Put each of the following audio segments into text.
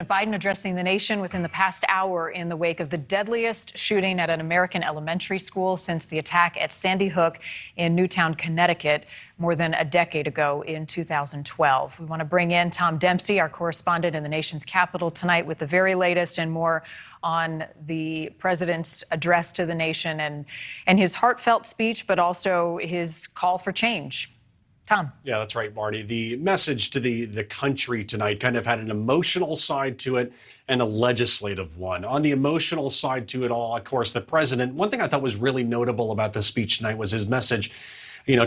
Biden addressing the nation within the past hour in the wake of the deadliest shooting at an American elementary school since the attack at Sandy Hook in Newtown, Connecticut, more than a decade ago in 2012. We want to bring in Tom Dempsey, our correspondent in the nation's capital tonight, with the very latest and more on the president's address to the nation and his heartfelt speech, but also his call for change. Tom. Yeah, that's right, Marty. The message to the country tonight kind of had an emotional side to it and a legislative one. On the emotional side to it all, of course, the president, one thing I thought was really notable about the speech tonight was his message,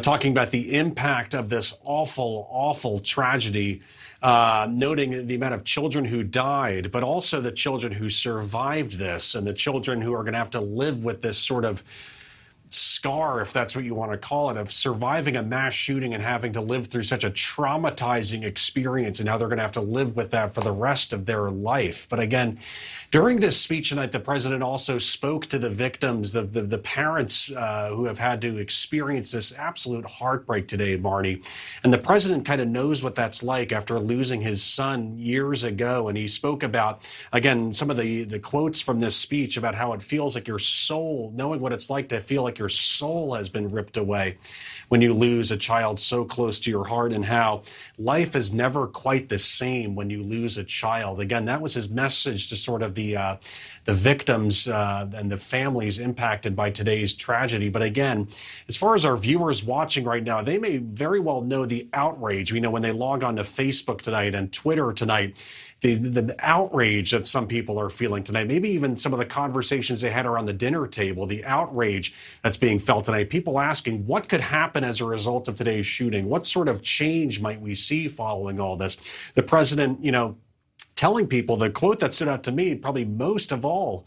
talking about the impact of this awful, awful tragedy, noting the amount of children who died, but also the children who survived this and the children who are going to have to live with this sort of scar, if that's what you want to call it, of surviving a mass shooting and having to live through such a traumatizing experience, and how they're going to have to live with that for the rest of their life. But again, during this speech tonight, the president also spoke to the victims, the parents who have had to experience this absolute heartbreak today, Marty. And the president kind of knows what that's like after losing his son years ago. And he spoke about, again, some of the quotes from this speech about how it feels like your soul, knowing what it's like to feel like your soul has been ripped away when you lose a child so close to your heart, and how life is never quite the same when you lose a child. Again, that was his message to sort of the victims and the families impacted by today's tragedy. But again, as far as our viewers watching right now, they may very well know the outrage. We know when they log on to Facebook tonight and Twitter tonight, the outrage that some people are feeling tonight, maybe even some of the conversations they had around the dinner table, the outrage that's being felt tonight. People asking what could happen as a result of today's shooting? What sort of change might we see following all this? The president, telling people, the quote that stood out to me probably most of all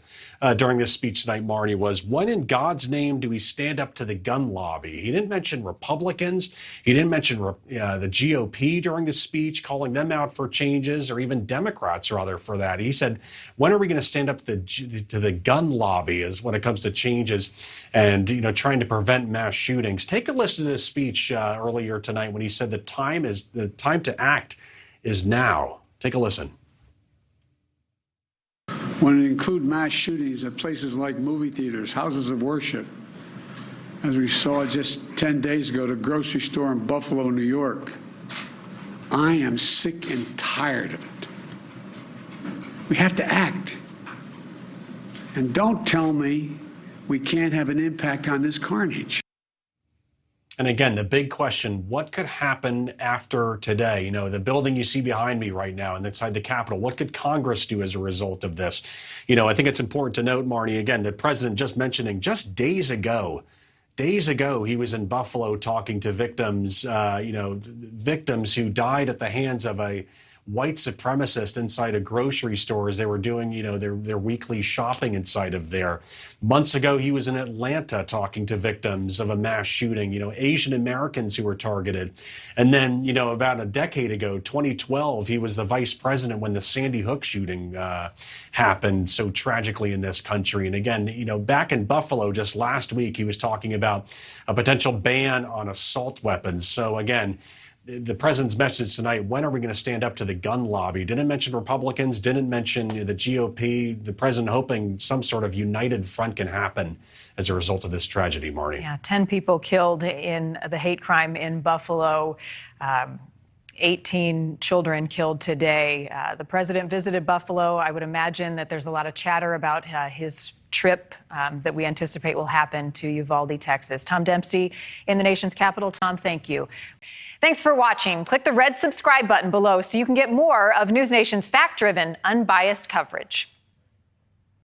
during this speech tonight, Marty, was, when in God's name do we stand up to the gun lobby? He didn't mention Republicans. He didn't mention the GOP during the speech, calling them out for changes, or even Democrats, rather, for that. He said, when are we going to stand up to the gun lobby as when it comes to changes and, trying to prevent mass shootings? Take a listen to this speech earlier tonight when he said the time to act is now. Take a listen. When it includes mass shootings at places like movie theaters, houses of worship, as we saw just 10 days ago at a grocery store in Buffalo, New York, I am sick and tired of it. We have to act. And don't tell me we can't have an impact on this carnage. And again, the big question, what could happen after today? The building you see behind me right now and inside the Capitol, what could Congress do as a result of this? I think it's important to note, Marty, again, the president just mentioning just days ago, he was in Buffalo talking to victims, victims who died at the hands of a white supremacist inside a grocery store as they were doing, their weekly shopping inside of there. Months ago, he was in Atlanta talking to victims of a mass shooting, Asian Americans who were targeted. And then, about a decade ago, 2012, he was the vice president when the Sandy Hook shooting happened so tragically in this country. And again, back in Buffalo just last week, he was talking about a potential ban on assault weapons. So again, the president's message tonight, when are we going to stand up to the gun lobby? Didn't mention Republicans, didn't mention the GOP. The president hoping some sort of united front can happen as a result of this tragedy, Marty. Yeah, 10 people killed in the hate crime in Buffalo. 18 children killed today. The president visited Buffalo. I would imagine that there's a lot of chatter about his trip that we anticipate will happen to Uvalde, Texas. Tom Dempsey in the nation's capital. Tom, thank you. Thanks for watching. Click the red subscribe button below so you can get more of NewsNation's fact-driven, unbiased coverage.